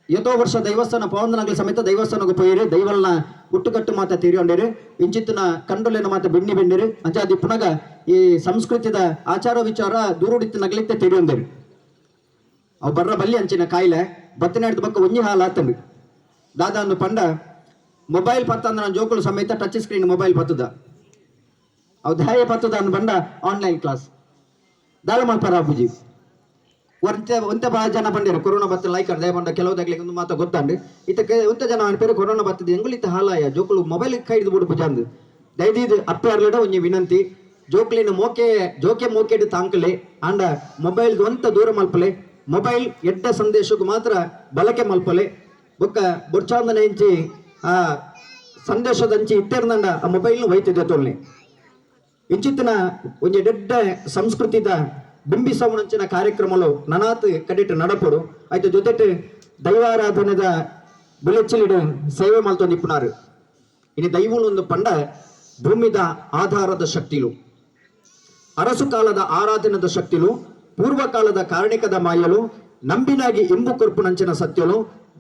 ಏತೋ ವರ್ಷ ದೈವಸ್ಥಾನ ಪವಂದನಾಗಲಿ ಸಮೇತ ದೈವಸ್ಥಾನಕ್ಕೆ ಪೋಯಿರಿ ದೈವಲ್ನ ಹುಟ್ಟುಕಟ್ಟು ಮಾತ ತೀರಿಕೊಂಡೇರಿ ಇಂಚಿತ್ತಿನ ಕಂಡೊಲಿನ ಮಾತ ಬೆಂಡಿರಿ ಅಂಚಾದಿ ಪುನಗ ಈ ಸಂಸ್ಕೃತಿದ ಆಚಾರ ವಿಚಾರ ದೂರುಡಿತ್ತಿನಾಗಲಿತ್ತೆ ತೀರಿಕೊಂಡೇರಿ ಅವು ಬರ್ರ ಬಲ್ಲಿ ಅಂಚಿನ ಕಾಯಿಲೆ ಬತ್ತಿನ ಹಿಡಿದ ಬೊಕ್ಕ ಒಂಜಿ ಹಾಲು ಆತಂಡು ದಾದಾಂದು ಪಂಡ ಮೊಬೈಲ್ ಪತ್ತಂದ ನನ್ನ ಜೋಕುಲು ಸಮೇತ ಟಚ್ ಸ್ಕ್ರೀನ್ ಮೊಬೈಲ್ ಪತ್ತದ ಅವು ದಾಯ ಪತ್ತದ ಅನ್ನು ಬಂಡ ಆನ್ಲೈನ್ ಕ್ಲಾಸ್ ದಾಳ ಮಲ್ಪರ ಪೂಜಿ ಒಂತೆ ಭಾಳ ಜನ ಬಂದಿರು ಕೊರೋನಾ ಬತ್ತ ಲೈಕ್ ದಯ ಬಂಡ ಕೆಲವುದಾಗ್ಲಿಕ್ಕೆ ಒಂದು ಮಾತು ಗೊತ್ತಾಂಡು ಇತಕ್ಕೆ ಒಂತೆ ಜನ ಅನ್ಪೇರು ಕೊರೋನಾ ಬತ್ತದ ಎಂಗುಲಿತ ಹಾಲಾಯ ಜೋಕುಲು ಮೊಬೈಲ್ ಕೈ ಹಿಡಿದು ಬಿಡು ಪೂಜಾಂದು ದಯದೀದು ಅಪ್ಪಾರ್ಲಡ ಒಂಜಿ ವಿನಂತಿ ಜೋಕ್ಲಿನ ಜೋಕೆ ಮೋಕೆಡು ತಾಂಕಲೆ ಆಂಡ ಮೊಬೈಲ್ ಒಂತ ದೂರ ಮಲ್ಪಲೆ ಮೊಬೈಲ್ ಎಡ್ಡ ಸಂದೇಶಕ್ಕೂ ಮಾತ್ರ ಬಳಕೆ ಮಲ್ಪಲೆ ಬೊಕ್ಕ ಬೊಡ್ಚಾಂದನ ಇಂಚಿ ಆ ಸಂದೇಶದ ಅಂಚಿ ಇಟ್ಟೇರ್ದಂಡ ಆ ಮೊಬೈಲ್ನು ಒಯ್ತಿದ್ದೆ ತೊಲ್ಲೆ ಇಂಚಿತ್ತಿನ ಒಂಜಿ ದೊಡ್ಡ ಸಂಸ್ಕೃತಿದ ಬಿಂಬಿಸವಣಂಚಿನ ಕಾರ್ಯಕ್ರಮಲು ನನಾತ್ ಕಡಿಟ್ಟು ನಡಪಡು ಆಯ್ತು ಜೊತೆಟ್ ದೈವಾರಾಧನೆದ ಬುಲೆಚ್ಚಲಿಡು ಸೇವೆ ಮಲ್ತೊಂದಿಪ್ಪುನಾರು ಇನ್ನು ದೈವಲು ಒಂದು ಪಂಡ ಭೂಮಿದ ಆಧಾರದ ಶಕ್ತಿಲು ಅರಸು ಕಾಲದ ಆರಾಧನದ ಶಕ್ತಿಲು ಪೂರ್ವಕಾಲದ ಕಾರಣಿಕದ ಮಾಯಲು ನಂಬಿನಾಗಿ ಇಂಬು ಕೊರ್ಪುನಂಚಿನ ಸತ್ಯಲು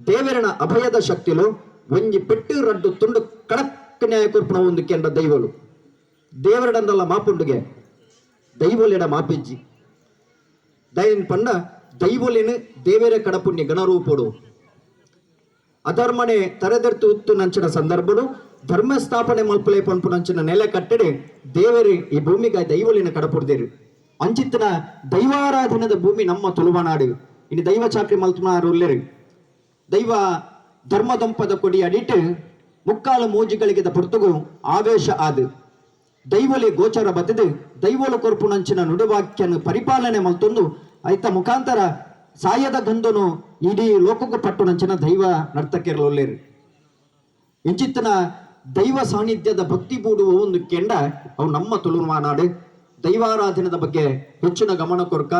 ದೇವರನ ಅಭಯದ ಶಕ್ತಿಲು ಒಂಜಿ ಪೆಟ್ಟು ರಡ್ಡು ತುಂಡು ಕಡಕ್ ನ್ಯಾಯ ಕೊರ್ಪುನ ಒಂದು ಕೆಂಡ ದೈವಲು ದೇವರಡಂದಲ್ಲ ಮಾಪುಂಡುಗೆ ದೈವಲೆಡ ಮಾಪಿಜ್ಜಿ ದಯನ್ ಪಂಡ ದೈವಲಿನ ದೇವರ ಕಡಪುಣ್ಯ ಗಣರೂಪಡು ಅಧರ್ಮನೆ ತರೆದೆರ್ತು ಉತ್ತು ನಂಚಿನ ಸಂದರ್ಭಡು ಧರ್ಮ ಸ್ಥಾಪನೆ ಮಲ್ಪಲೆ ಪಂಪು ನಂಚಿನ ನೆಲೆ ಕಟ್ಟಡೆ ದೇವರಿ ಈ ಭೂಮಿಗೆ ದೈವಲಿನ ಕಡಪುಡ್ದೇರಿ ಅಂಚಿತ್ತಿನ ದೈವಾರಾಧನದ ಭೂಮಿ ನಮ್ಮ ತುಳುವನಾಡು ಇನ್ನು ದೈವ ಚಾಕ್ರಿ ಮಲ್ತುನಾರು ಉಲ್ಲೇರಿ ದೈವ ಧರ್ಮದಂಪದ ಕೊಡಿ ಅಡಿಟ್ಟು ಮುಕ್ಕಾಲು ಮೂಜಿಗಳಿಗೆ ಪುರ್ತುಗು ಆವೇಶ ಆದು ದೈವಲಿ ಗೋಚರ ಬತ್ತದು ದೈವಲು ಕೊರ್ಪುನಂಚಿನ ನುಡಿವಾಕ್ಯನು ಪರಿಪಾಲನೆ ಮಲ್ತೊಂದು ಐತ ಮುಖಾಂತರ ಸಾಯದ ಗಂಧನು ಇಡೀ ಲೋಕಕ್ಕೂ ಪಟ್ಟುನಂಚಿನ ದೈವ ನರ್ತಕಿರಲೊಲ್ಲೇರು ಇಂಚಿತ್ತಿನ ದೈವ ಸಾನ್ನಿಧ್ಯದ ಭಕ್ತಿ ಬೂಡುವ ಒಂದು ಕೆಂಡ ಅವು ನಮ್ಮ ತುಳುನಾಡು ದೈವಾರಾಧನದ ಬಗ್ಗೆ ಹೆಚ್ಚಿನ ಗಮನ ಕೊರ್ಕ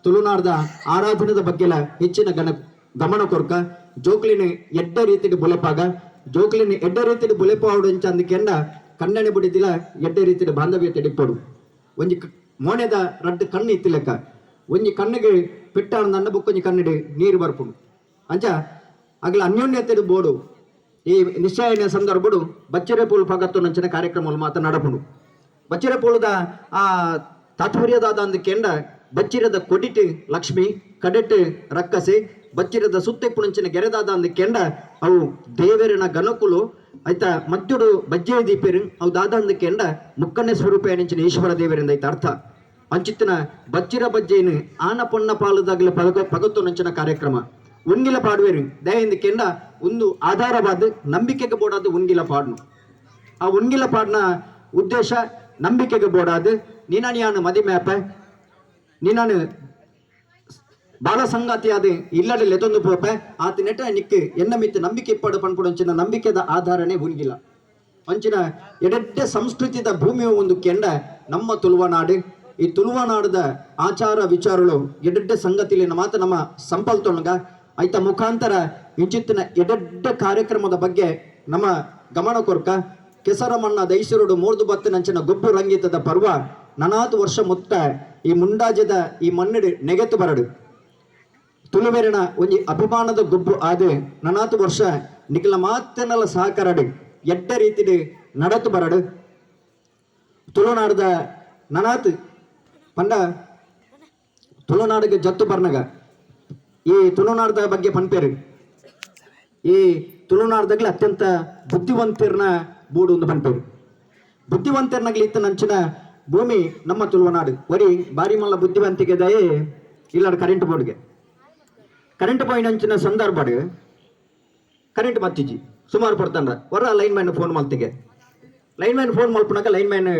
ತುಳುನಾಡದ ಆರಾಧನದ ಬಗ್ಗೆ ಹೆಚ್ಚಿನ ಗಮನ ಕೊರ್ಕ ಜೋಕ್ಲಿನ ಎಡ್ಡ ರೀತಿಗೆ ಬುಲೆಪಾಗ ಜೋಕ್ಲಿನ ಎಡ್ಡ ರೀತಿಗೆ ಬುಲೆಪಾಡು ಅಂಚ ಕೆಂಡ ಕಣ್ಣನೆ ಬಿಡಿದಿಲ್ಲ ಎಡ್ಡ ರೀತಿಯ ಬಾಂಧವ್ಯ ತೆಡಿಪಡು ಒಂಜಿ ಮೋನೆದ ರಡ್ಡು ಕಣ್ಣು ಇತ್ತಿಲೆಕ್ಕ ಒಂಜಿ ಕಣ್ಣಿಗೆ ಪೆಟ್ಟಾಣ ನನ್ನ ಬುಕ್ಕೊಂಜಿ ಕಣ್ಣಿಗೆ ನೀರು ಬರ್ಪುಡು ಅಂಚ ಆಗ್ಲ ಅನ್ಯೋನ್ಯತೆ ಬೋಡು ಈ ನಿಶ್ಚಯನ ಸಂದರ್ಭಡು ಬಚ್ಚರೆ ಪೂಲ್ ಪಗತ್ತು ನಂಚಿನ ಕಾರ್ಯಕ್ರಮಗಳು ಮಾತ್ರ ನಡಪುಡು ಬಚ್ಚರೆ ಪೂಲದ ಆ ತಾತ್ಪರ್ಯದಾದ ಅಂದು ಕೆಂಡ ಬಚ್ಚಿರದ ಕೊಡಿಟ್ಟು ಲಕ್ಷ್ಮಿ ಕಡೆಟ್ಟು ರಕ್ಕಸೆ ಬಚ್ಚಿರದ ಸುತ್ತೆಪ್ಪುನಂಚಿನ ಗೆರೆದಾದ ಅಂದು ಕೆಂಡ ಅವು ದೇವರಿನ ಗಣಕುಲು ಆಯ್ತಾ ಮದ್ಯುಡು ಬಜ್ಜೆ ದೀಪೇರು ಅವು ದಾದ ಅಂದು ಕೆಂಡ ಮುಕ್ಕಣ್ಣೆ ಸ್ವರೂಪ ಎನಿಂಚಿನ ಈಶ್ವರ ದೇವರಿಂದ ಐತ ಅರ್ಥ ಅಂಚಿತ್ತಿನ ಬಚ್ಚಿರ ಬಜ್ಜೆನು ಆನ ಪೊನ್ನ ಪಾಲದಾಗಲ ಪಗತ್ತು ನಂಚಿನ ಕಾರ್ಯಕ್ರಮ ಉನ್ಗಿಲ ಪಾಡುವೇರು ದಯಿಂದ ಕೆಂಡ ಒಂದು ಆಧಾರವಾದ ನಂಬಿಕೆಗೆ ಬೋಡಾದ ಉನ್ಗಿಲ ಪಾಡ್ನು ಆ ಉನ್ಗಿಲ ಪಾಡ್ನ ಉದ್ದೇಶ ನಂಬಿಕೆಗೆ ಬೋಡಾದ ನೀನಾನು ಮದಿಮ್ಯಾಪ ನೀನಾನು ಬಾಲ ಸಂಗಾತಿಯಾದ ಇಲ್ಲಡೆ ಲೆತೊಂದು ಪೋಪ ಆತ ನೆಟ ನಿಕ್ಕೆ ಎನ್ನ ಮಿತ್ತು ನಂಬಿಕೆ ಪಡು ಪಣ್ಪುಡಂಚಿನ ನಂಬಿಕೆದ ಆಧಾರನೇ ಉನ್ಗಿಲ ಅಂಚಿನ ಎಡೆಡ್ಡೆ ಸಂಸ್ಕೃತಿದ ಭೂಮಿಯ ಒಂದು ಕೆಂಡ ನಮ್ಮ ತುಳುವನಾಡು ಈ ತುಳುವನಾಡದ ಆಚಾರ ವಿಚಾರಗಳು ಎಡೆಡ್ಡೆ ಸಂಗತಿಲಿನ ಮಾತು ನಮ್ಮ ಸಂಪಲ್ತೊಣಗ ಐತ ಮುಖಾಂತರ ಇಂಚಿತ್ತಿನ ಎಡೆಡ್ಡ ಕಾರ್ಯಕ್ರಮದ ಬಗ್ಗೆ ನಮ್ಮ ಗಮನ ಕೊರ್ಕ ಕೆಸರ ಮಣ್ಣ ದೈಸರುಡು ಮೂರ್ದು ಬತ್ತು ನಂಚಿನ ಗೊಬ್ಬು ರಂಗಿತದ ಪರ್ವ ನನಾತು ವರ್ಷ ಮುತ್ತ ಈ ಮುಂಡಾಜದ ಈ ಮಣ್ಣಿಡು ನೆಗೆತು ಬರಡು ತುಳುವೆರಿನ ಒಂಜಿ ಅಭಿಮಾನದ ಗುಬ್ಬು ಆದು ನನಾತು ವರ್ಷ ನಿಖಿಲ ಮಾತೆನಲ್ಲ ಸಹಕಾರಡು ಎಡ್ಡ ರೀತಿಡು ನಡತು ಬರಡು ತುಳುನಾಡದ ನನಾತು ಪಂಡ ತುಳುನಾಡಿಗೆ ಜತ್ತು ಬರ್ನಗ ಈ ತುಳುನಾಡದ ಬಗ್ಗೆ ಪನ್ಪೇರು ಈ ತುಳುನಾಡದಾಗಲೇ ಅತ್ಯಂತ ಬುದ್ಧಿವಂತರನ ಬೂಡು ಒಂದು ಪನ್ಪೇರು ಬುದ್ಧಿವಂತರ್ನಾಗ್ಲಿ ಇತ್ತು ನಂಚಿನ ಭೂಮಿ ನಮ್ಮ ತುಳುವನಾಡು ಒರಿ ಬಾರಿ ಮಲ್ಲ ಬುದ್ಧಿವಂತಿಕೆ ದಯೆ ಇಲ್ಲಾಡ ಕರೆಂಟ್ ಬೋರ್ಡ್ಗೆ ಕರೆಂಟ್ ಪಾಯಿಂಟ್ ಅಂಚಿನ ಸಂದರ್ಭ ಕರೆಂಟ್ ಬತ್ತಿಜಿ ಸುಮಾರು ಪಡ್ತಾಂಡ ಹೊರ ಲೈನ್ ಮ್ಯಾನ್ ಫೋನ್ ಮಲ್ತಿಗೆ ಲೈನ್ ಮ್ಯಾನ್ ಫೋನ್ ಮಲ್ಪನಾಗ ಲೈನ್ ಮ್ಯಾನ್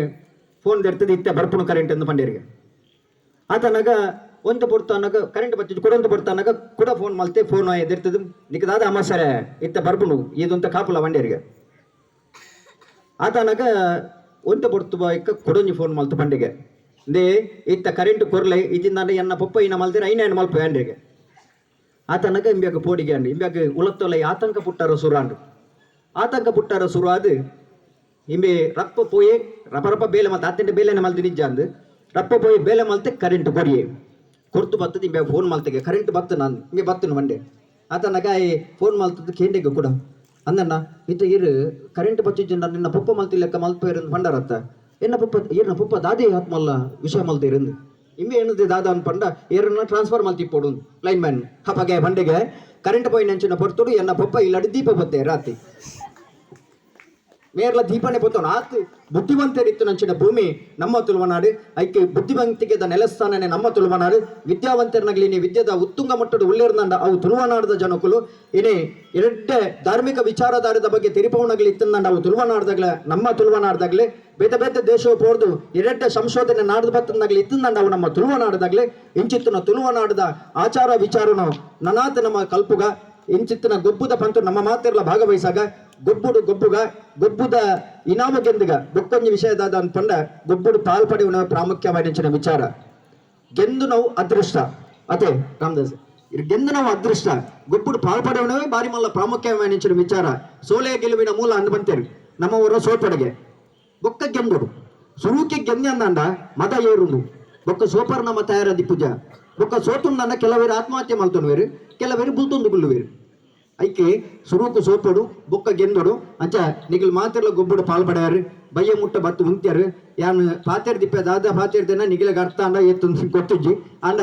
ಫೋನ್ ತೆರ್ತದೆ ಇತ್ತೆ ಬರ್ಪುಣ ಕರೆಂಟ್ ಎಂದು ಪಂಡಿರಿಗೆ ಆತನಾಗ ಒಂದು ಪಡ್ತಾನಾಗ ಕರೆಂಟ್ ಬತ್ತಿಜಿ ಕೊಡೊಂದು ಪಡ್ತಾನಾಗ ಕೂಡ ಫೋನ್ ಮಲ್ತೆ ಫೋನ್ ಎದಿರ್ತದೆ ನಿಕ್ಕದಾದ ಅಮಾಸರೆ ಇತ್ತ ಬರ್ಪುಣು ಇದಂತ ಕಾಪುಲ ಬಂಡೇರಿಗೆ ಆತನಾಗ ಒಂತ ಪೊಡ್ತು ಬಾಯ್ಕ ಕೊಡೊಂಜಿ ಫೋನ್ ಮಲ್ತು ಪಂಡಿಗೆ ದೇ ಇತ್ತ ಕರೆಂಟ್ ಕೊರ್ಲೆ ಇದಿಂದ ಎನ್ನ ಪೊಪ್ಪ ಇನ್ನ ಮಲ್ತಿರ ಐನ ಮಲ್ಪ ಅಂಡಿಗೆ ಆತನಗ ಇಂಬ್ಯಾಗ ಪೋಡಿಗೆ ಅಂಡಿ ಇಂಬ್ಯಾಗ ಉಳತ್ತೊಲೆ ಆತಂಕ ಪುಟ್ಟಾರ ಸುರಾಂಡು ಆತಂಕ ಪುಟ್ಟಾರ ಸುರು ಅದು ಇಂಬೆ ರಪ್ಪ ಪೋಯೆ ರಪರಪ್ಪ ಬೇಲೆ ಮಲ್ತ ಅತ್ತೆಂಟೆ ಬೇಲೆನೆ ಮಲ್ತಿ ನಿಜ ಅಂದು ರಪ್ಪ ಪೋಯೆ ಬೇಲೆ ಮಲ್ತೆ ಕರೆಂಟ್ ಕೊಡಿಯೆ ಕೊರ್ತು ಬತ್ತದ ಇಂಬ್ಯಾಗ ಫೋನ್ ಮಲ್ತೆಗೆ ಕರೆಂಟ್ ಬತ್ತು ನಾನು ಇಂಬೆ ಬತ್ತನು ಮಂಡೆ ಆತನಗ ಈ ಫೋನ್ ಮಲ್ತದ್ದು ಕೇಂಡೆಗೆ ಕೂಡ ಅಂದಣ್ಣ ಇತ್ತ ಇರು ಕರೆಂಟ್ ಬಚ್ಚಿದ್ದ ನಿನ್ನ ಪುಪ್ಪ ಮಲ್ತಿ ಲೆಕ್ಕ ಮಲ್ಪೇರು ಪಂಡರತ್ತ ಎನ್ನ ಪುಪ್ಪ ದಾದೇ ಆತ್ಮಲ್ಲ ವಿಷಯ ಮಲ್ತಿರಂದು ಇಂಬೆ ಏನದೆ ದಾದ ಅನ್ ಪಂಡ ಏರನ್ನ ಟ್ರಾನ್ಸ್ಫರ್ ಮಲ್ತಿ ಪೋಡು ಲೈನ್ ಮ್ಯಾನ್ ಹಪ್ಪಗೆ ಬಂಡೆಗೆ ಕರೆಂಟ್ ಪಾಯಿಂಟ್ ಅಂಚಿನ ಪೊರ್ತುಡು ಎನ್ನ ಪುಪ್ಪ ಇಲ್ಲಡಿ ದೀಪ ಬತ್ತೆ ರಾತ್ರಿ ಮೇರ್ಲ ದೀಪನೆ ಪೊತ್ತವನು ಆತು ಬುದ್ಧಿವಂತರಿತ್ತು ನಂಚಿನ ಭೂಮಿ ನಮ್ಮ ತುಳುವನಾಡು ಐಕೆ ಬುದ್ಧಿವಂತಿಕೆದ ನೆಲಸ್ಥಾನನೇ ನಮ್ಮ ತುಳುವನಾಡು ವಿದ್ಯಾವಂತರನಾಗ್ಲಿ ನೀ ವಿದ್ಯೆದ ಉತ್ತುಂಗ ಮಟ್ಟದ ಉಳ್ಳೇರ್ನಂಡ ಅವು ತುಳುವನಾಡದ ಜನಕುಲು ಇನೇ ಎರಡ್ಡೆ ಧಾರ್ಮಿಕ ವಿಚಾರಧಾರದ ಬಗ್ಗೆ ತಿರುಪವನಾಗ್ಲಿ ಇತ್ತಂದ ಅವು ತುಳುವನಾಡ್ದಾಗ್ಲೆ ನಮ್ಮ ತುಳುವನಾಡ್ದಾಗ್ಲೆ ಬೇತೆ ಬೇತೆ ದೇಶವು ಪೋರ್ದು ಎರಡ್ಡೆ ಸಂಶೋಧನೆ ನಾಡ್ದು ಬತ್ತನಾಗ್ಲಿ ಇತ್ತಂದ ಅವು ನಮ್ಮ ತುಳುವನಾಡ್ದಾಗ್ಲೆ ಇಂಚಿತ್ತಿನ ತುಳುವನಾಡದ ಆಚಾರ ವಿಚಾರನು ನನಾತ ನಮ್ಮ ಕಲ್ಪುಗ ಇಂಚಿತ್ತಿನ ಗೊಬ್ಬುದ ಪಂತು ನಮ್ಮ ಮಾತಿರ್ಲ ಭಾಗವಹಿಸಾಗ ಗೊಬ್ಬುದ ಇನಾಮು ಗೆಂದಿಗ ಬೊಕ್ಕೊಂಜಿ ವಿಷಯದಾದ ಅನ್ಪಂಡ ಗೊಬ್ಬುಡು ಪಾಲ್ಪಡೆಯುವ ಪ್ರಾಮುಖ್ಯವಾದ ವಿಚಾರ ಗೆಂದು ನಾವು ಅದೃಷ್ಟ ಅದೇ ರಾಮದಾಸ್ ಗೆಂದು ನಾವು ಅದೃಷ್ಟ ಗೊಬ್ಬುಡು ಪಾಲ್ಪಡೆಯುವವೇ ಬಾರಿ ಮಲ್ಲ ಪ್ರಾಮುಖ್ಯವಾದ ವಿಚಾರ ಸೋಲೆ ಗೆಲುವಿನ ಮೂಲ ಅಂದು ಬಂತೇರು ನಮ್ಮ ಊರ ಸೋಪಡೆಗೆ ಬೊಕ್ಕ ಗೆಂದುಡು ಸುರುಕೆ ಗೆಂದೆ ಅಂದಂಡ ಮತ ಏರುಂದು ಬೊಕ್ಕ ಸೋಪರ್ನ ಮತ ಯಾರದಿ ಪೂಜ ಬೊಕ್ಕ ಸೋತುಂಡನ್ನ ಕೆಲವೇರು ಆತ್ಮಹತ್ಯೆ ಮಲ್ತೊನ್ವೇರು ಕೆಲವೇರು ಬುಲ್ತೊಂದು ಗುಳ್ಳುವೇರು ಐಕೆ ಸುರುಕು ಸೋಪಡು ಬೊಕ್ಕ ಗೆಂದೋಡು ಅಂಚ ನಿಗಲ್ ಮಾತಿರ್ಲ ಗೊಬ್ಬಡು ಪಾಲ್ಪಡ್ಯಾರು ಬಯ್ಯ ಮುಟ್ಟ ಬತ್ತು ಮುಂತ್ಯಾರು ಯಾನು ಪಾತೇರ್ ದಿಪ್ಪ ದಾದ ಪಾತೇರ್ದೇನ ನಿಗಿಲಾಗ ಅರ್ಥ ಅಂಡ ಎತ್ತೊಂದು ಗೊತ್ತಿಜ್ಜಿ ಅಂಡ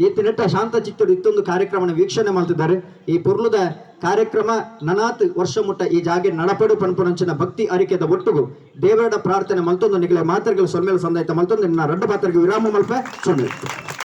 ಎತ್ತಿನಟ್ಟ ಶಾಂತ ಚಿತ್ತೋಡು ಇತ್ತೊಂದು ಕಾರ್ಯಕ್ರಮನ ವೀಕ್ಷಣೆ ಮಾಡ್ತಿದ್ದಾರೆ ಈ ಪೊರ್ಲುದ ಕಾರ್ಯಕ್ರಮ ನನಾತ್ ವರ್ಷ ಮುಟ್ಟ ಈ ಜಾಗೆ ನಡಪಡು ಪನ್ಪುನಂಚಿನ ಭಕ್ತಿ ಅರಿಕೆದ ಒಟ್ಟುಗು ದೇವರ ಪ್ರಾರ್ಥನೆ ಮಲ್ತೊಂದು ನಿಗಲ ಮಾತರ್ಗಳು ಸೊಲ್ಮೇಲೆ ಸಂದಾಯ್ತ ಮಲ್ತೊಂದು ರಡ್ಡು ಪಾತ್ರಗೆ ವಿರಾಮ ಮಲ್ಪ ಸೊನ್ನೆ